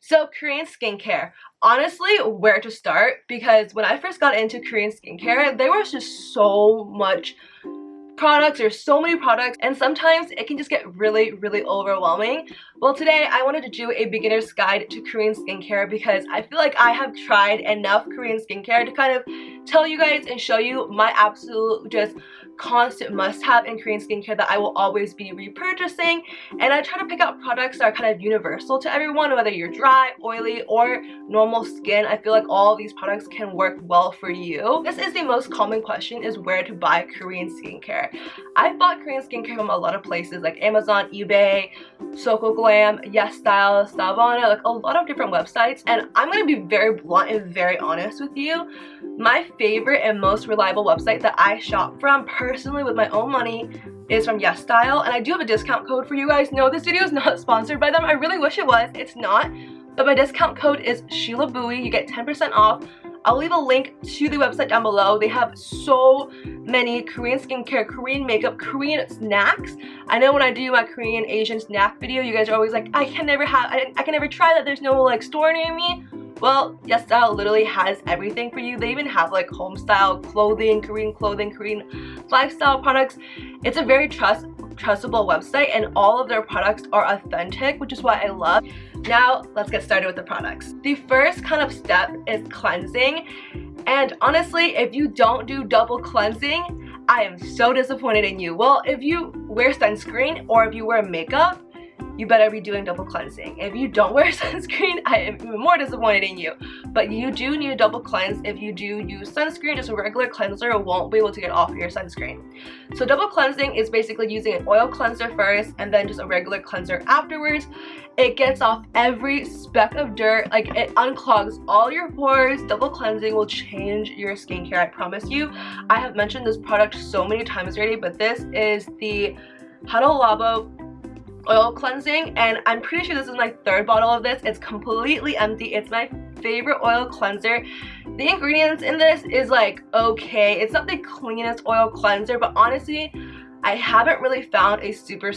So Korean skincare, honestly, where to start? Because when I first got into Korean skincare, there was just so much products. There's so many products, and sometimes it can just get really overwhelming. Well, today I wanted to do a beginner's guide to Korean skincare because I feel like I have tried enough Korean skincare to kind of tell you guys and show you my absolute just constant must-have in Korean skincare that I will always be repurchasing. And I try to pick out products that are kind of universal to everyone, whether you're dry, oily, or normal skin. I feel like all of these products can work well for you. This is the most common question, is where to buy Korean skincare. I've bought Korean skincare from a lot of places like Amazon, eBay, Soko Glam, Yesstyle, Savannah, like a lot of different websites. And I'm gonna be very blunt and very honest with you. My favorite and most reliable website that I shop from personally with my own money is from Yesstyle, and I do have a discount code for you guys. No, this video is not sponsored by them. I really wish it was. It's not. But my discount code is ShilaBui. You get 10% off. I'll leave a link to the website down below. They have so many Korean skincare, Korean makeup, Korean snacks. I know when I do my Korean Asian snack video, you guys are always like, I can never try that. There's no like store near me. Well, Yesstyle literally has everything for you. They even have like home style clothing, Korean lifestyle products. It's a very trustable website, and all of their products are authentic, which is what I love. Now let's get started with the products. The first kind of step is cleansing, and honestly, if you don't do double cleansing, I am so disappointed in you. Well, if you wear sunscreen or if you wear makeup, you better be doing double cleansing. If you don't wear sunscreen, I am even more disappointed in you. But you do need a double cleanse. If you do use sunscreen, just a regular cleanser won't be able to get off your sunscreen. So double cleansing is basically using an oil cleanser first and then just a regular cleanser afterwards. It gets off every speck of dirt, like it unclogs all your pores. Double cleansing will change your skincare, I promise you. I have mentioned this product so many times already, but this is the Hada Labo oil cleansing, and I'm pretty sure this is my third bottle of this. It's completely empty. It's my favorite oil cleanser. The ingredients in this is like okay. It's not the cleanest oil cleanser, but honestly, I haven't really found a super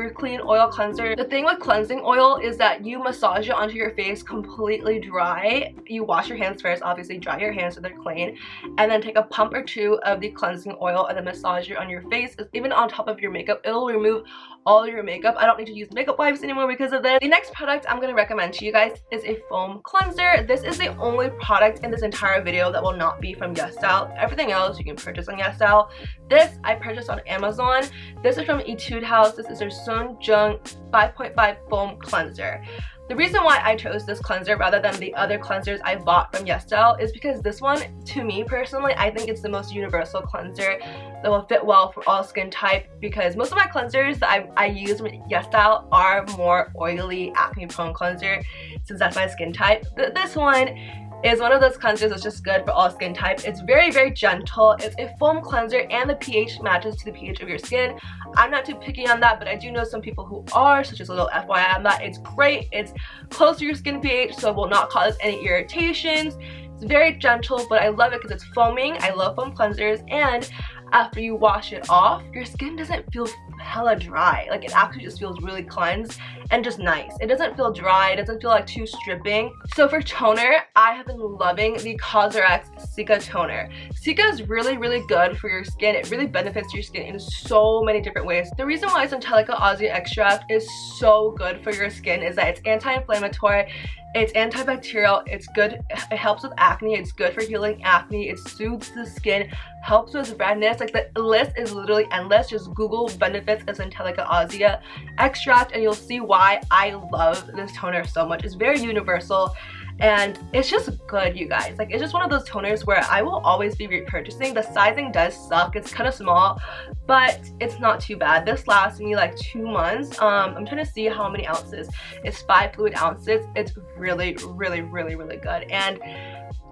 clean oil cleanser. The thing with cleansing oil is that you massage it onto your face completely dry. You wash your hands first, obviously dry your hands so they're clean, and then take a pump or two of the cleansing oil and then massage it on your face. Even on top of your makeup, it'll remove all your makeup. I don't need to use makeup wipes anymore because of this. The next product I'm going to recommend to you guys is a foam cleanser. This is the only product in this entire video that will not be from Yesstyle. Everything else you can purchase on Yesstyle. This I purchased on Amazon. This is from ETUDE House. This is their SoonJung 5.5 foam cleanser. The reason why I chose this cleanser rather than the other cleansers I bought from Yesstyle is because this one, to me personally, I think it's the most universal cleanser that will fit well for all skin type, because most of my cleansers that I use from Yesstyle are more oily, acne prone cleanser, since that's my skin type. This one is one of those cleansers that's just good for all skin types. It's very gentle. It's a foam cleanser and the pH matches to the pH of your skin. I'm not too picky on that, but I do know some people who are, so just a little FYI on that. It's great. It's close to your skin pH, so it will not cause any irritations. It's very gentle, but I love it because it's foaming. I love foam cleansers, and after you wash it off, your skin doesn't feel hella dry. Like, it actually just feels really cleansed and just nice. It doesn't feel dry. It doesn't feel like too stripping. So for toner, I have been loving the COXRX CICA toner. CICA is really good for your skin. It really benefits your skin in so many different ways. The reason why Untitled Chapter extract is so good for your skin is that it's anti-inflammatory, it's antibacterial, it's good, it helps with acne, it's good for healing acne, it soothes the skin, helps with redness. Like, the list is literally endless. Just Google benefits of Untitled Chapter extract and you'll see why I love this toner so much. It's very universal and it's just good, you guys. Like, it's just one of those toners where I will always be repurchasing. The sizing does suck. It's kind of small, but it's not too bad. This lasts me like 2 months. I'm trying to see how many ounces. It's 5 fluid ounces. It's really good. And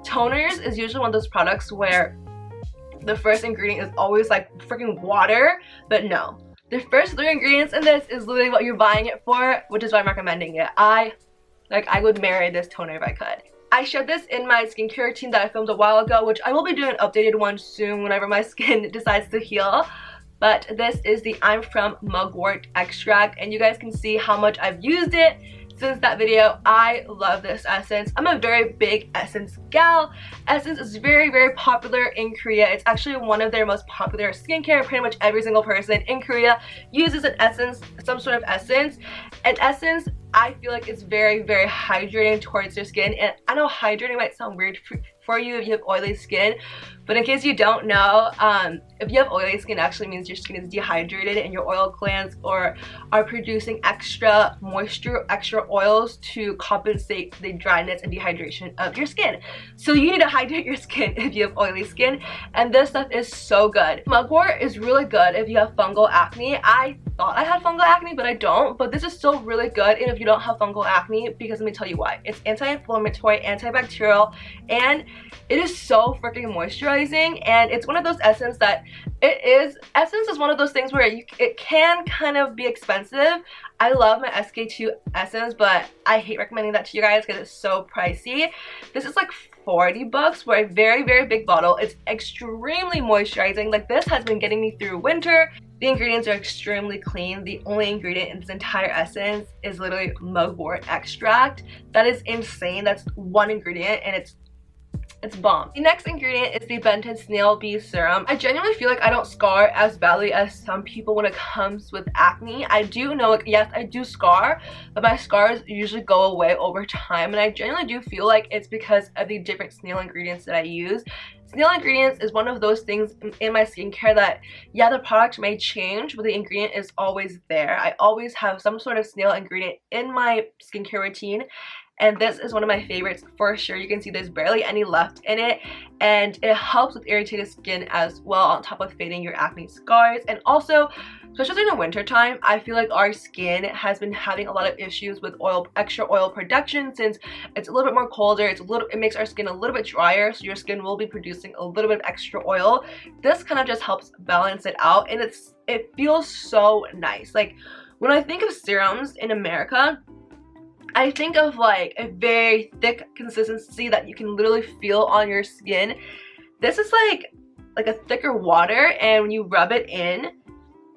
toners is usually one of those products where the first ingredient is always like freaking water, but no. The first 3 ingredients in this is literally what you're buying it for, which is why I'm recommending it. I would marry this toner if I could. I showed this in my skincare routine that I filmed a while ago, which I will be doing an updated one soon whenever my skin decides to heal. But this is the I'm From Mugwort extract, and you guys can see how much I've used it. since that video. I love this essence. I'm a very big essence gal. Essence is very, very popular in Korea. It's actually one of their most popular skincare. Pretty much every single person in Korea uses an essence, some sort of essence. And essence, I feel like it's very, very hydrating towards your skin. And I know hydrating might sound weird for you if you have oily skin, but in case you don't know, if you have oily skin, it actually means your skin is dehydrated and your oil glands are producing extra moisture, extra oils to compensate the dryness and dehydration of your skin. So you need to hydrate your skin if you have oily skin, and this stuff is so good. Mugwort is really good if you have fungal acne. I thought I had fungal acne, but I don't, but this is still really good and if you don't have fungal acne, because let me tell you why. It's anti-inflammatory, antibacterial, and it is so freaking moisturizing. And it's one of those essence that essence is one of those things where it can kind of be expensive. I love my SK2 essence, but I hate recommending that to you guys because it's so pricey. This is like 40 bucks for a very, very big bottle. It's extremely moisturizing. Like, this has been getting me through winter. The ingredients are extremely clean. The only ingredient in this entire essence is literally mugwort extract. That is insane. That's one ingredient and it's bomb. The next ingredient is the Benton Snail Bee Serum. I genuinely feel like I don't scar as badly as some people when it comes with acne. I do know, like, yes, I do scar, but my scars usually go away over time, and I genuinely do feel like it's because of the different snail ingredients that I use. Snail ingredients is one of those things in my skincare that, yeah, the product may change, but the ingredient is always there. I always have some sort of snail ingredient in my skincare routine, and this is one of my favorites for sure. You can see there's barely any left in it, and it helps with irritated skin as well, on top of fading your acne scars. And also, especially during the winter time, I feel like our skin has been having a lot of issues with extra oil production, since it's a little bit more colder. It makes our skin a little bit drier, so your skin will be producing a little bit of extra oil. This kind of just helps balance it out, and it feels so nice. Like, when I think of serums in America, I think of like a very thick consistency that you can literally feel on your skin. This is like a thicker water, and when you rub it in,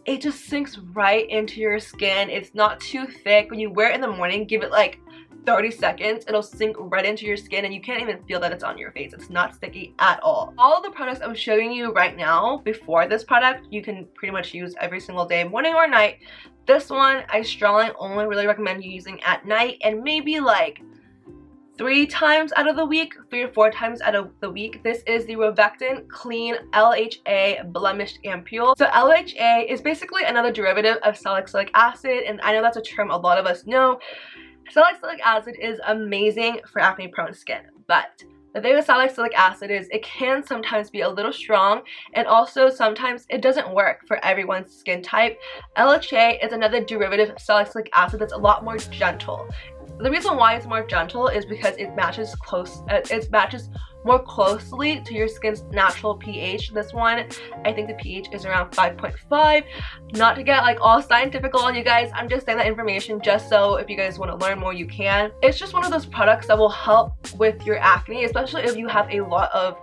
it just sinks right into your skin. It's not too thick. When you wear it in the morning, give it like 30 seconds, it'll sink right into your skin and you can't even feel that it's on your face. It's not sticky at all. All of the products I'm showing you right now before this product, you can pretty much use every single day, morning or night. This one, I strongly only really recommend you using at night, and maybe like 3 times out of the week, 3 or 4 times out of the week. This is the ROVECTIN Clean LHA Blemished Ampoule. So LHA is basically another derivative of salicylic acid, and I know that's a term a lot of us know. Salicylic acid is amazing for acne prone skin, but the thing with salicylic acid is it can sometimes be a little strong, and also sometimes it doesn't work for everyone's skin type. LHA is another derivative of salicylic acid that's a lot more gentle. The reason why it's more gentle is because it matches more closely to your skin's natural pH. This one, I think the pH is around 5.5. Not to get like all scientific on you guys, I'm just saying that information just so if you guys want to learn more, you can. It's just one of those products that will help with your acne, especially if you have a lot of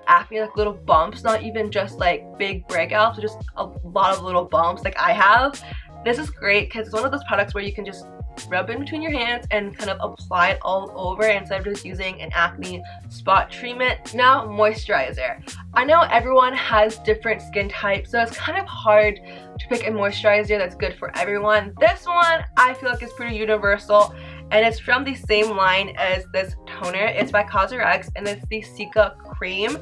acne, like little bumps, not even just like big breakouts, but just a lot of little bumps like I have. This is great because it's one of those products where you can just rub in between your hands and kind of apply it all over instead of just using an acne spot treatment. Now, moisturizer. I know everyone has different skin types, so it's kind of hard to pick a moisturizer that's good for everyone. This one I feel like is pretty universal, and it's from the same line as this toner. It's by COXRX, and it's the CICA cream.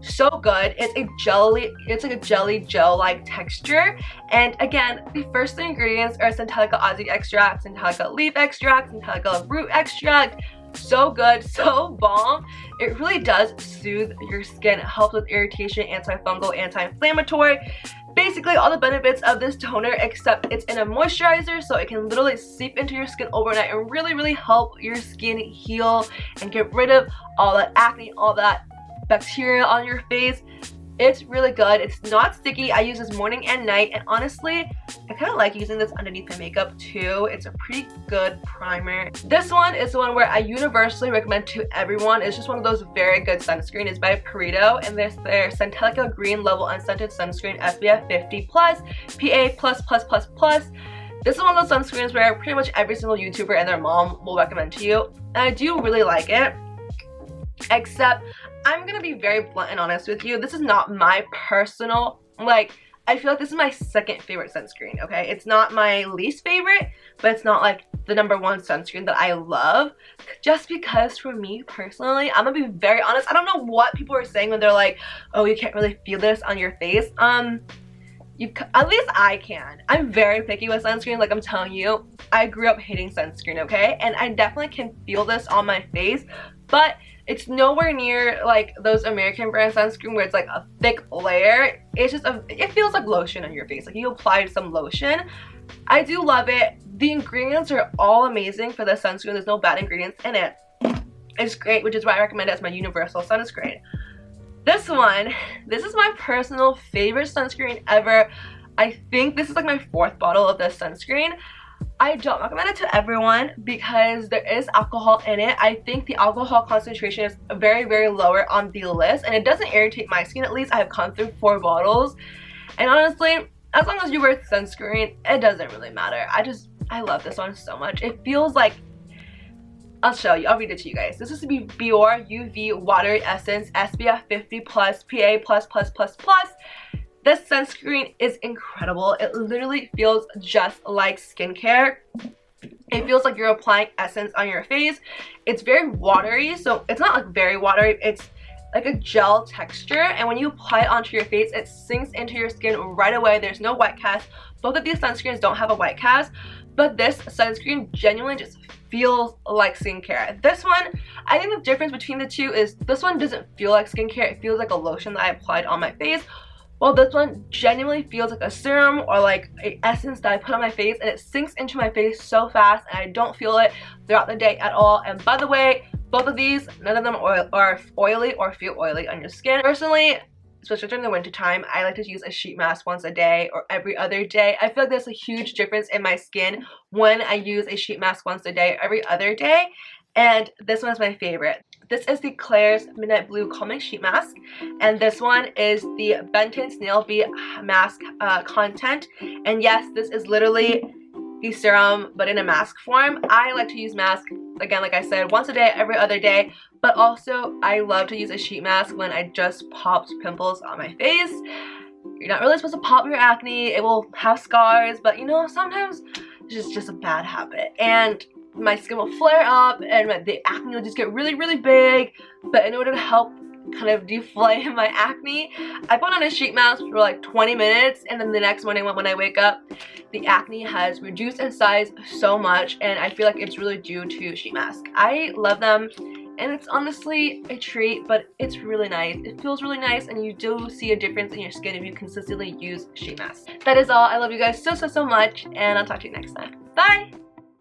So good. It's like a jelly gel-like texture, and again, the first 3 ingredients are Centellica Ozzy extract, Centellica leaf extract, Centellica root extract. So good, so bomb. It really does soothe your skin. It helps with irritation, antifungal, anti-inflammatory. Basically all the benefits of this toner, except it's in a moisturizer, so it can literally seep into your skin overnight and really help your skin heal and get rid of all that acne, all that bacteria on your face. It's really good. It's not sticky. I use this morning and night, and honestly, I kind of like using this underneath my makeup too. It's a pretty good primer. This one is the one where I universally recommend to everyone. It's just one of those very good sunscreen. It's by Pareto, and this their Centellica Green Level Unscented Sunscreen SPF 50+, PA++++. This is one of those sunscreens where pretty much every single YouTuber and their mom will recommend to you, and I do really like it. Except, I'm gonna be very blunt and honest with you, this is not my personal, like, I feel like this is my second favorite sunscreen, okay? It's not my least favorite, but it's not like the #1 sunscreen that I love. Just because for me personally, I'm gonna be very honest, I don't know what people are saying when they're like, oh, you can't really feel this on your face. At least I can. I'm very picky with sunscreen, like I'm telling you. I grew up hating sunscreen, okay? And I definitely can feel this on my face, but it's nowhere near like those American brand sunscreen where it's like a thick layer. It's just it feels like lotion on your face, like you applied some lotion. I do love it. The ingredients are all amazing for this sunscreen. There's no bad ingredients in it. It's great, which is why I recommend it as my universal sunscreen. This is my personal favorite sunscreen ever. I think this is like my 4th bottle of this sunscreen. I don't recommend it to everyone because there is alcohol in it. I think the alcohol concentration is very, very lower on the list, and it doesn't irritate my skin. At least I have gone through 4 bottles, and honestly, as long as you wear sunscreen, it doesn't really matter. I love this one so much. It feels like, I'll show you, I'll read it to you guys. This is the BIORE UV Watery Essence SPF 50+, PA+++++. This sunscreen is incredible. It literally feels just like skincare. It feels like you're applying essence on your face. It's very watery, so it's not like very watery. It's like a gel texture, and when you apply it onto your face, it sinks into your skin right away. There's no white cast. Both of these sunscreens don't have a white cast, but this sunscreen genuinely just feels like skincare. This one, I think the difference between the two is this one doesn't feel like skincare. It feels like a lotion that I applied on my face, while this one genuinely feels like a serum or like an essence that I put on my face, and it sinks into my face so fast, and I don't feel it throughout the day at all. And by the way, both of these, none of them are oily or feel oily on your skin. Personally, especially during the winter time, I like to use a sheet mask once a day or every other day. I feel like there's a huge difference in my skin when I use a sheet mask once a day or every other day, and this one is my favorite. This is the Claire's Midnight Blue Calming Sheet Mask, and this one is the Benton Snail Bee Mask content. And yes, this is literally the serum, but in a mask form. I like to use masks, again, like I said, once a day, every other day, but also I love to use a sheet mask when I just popped pimples on my face. You're not really supposed to pop your acne. It will have scars, but you know, sometimes it's just a bad habit, and my skin will flare up and the acne will just get really, really big. But in order to help kind of deflame my acne, I put on a sheet mask for like 20 minutes, and then the next morning when I wake up, the acne has reduced in size so much, and I feel like it's really due to sheet mask. I love them, and it's honestly a treat, but it's really nice. It feels really nice, and you do see a difference in your skin if you consistently use sheet masks. That is all. I love you guys so, so, so much, and I'll talk to you next time. Bye!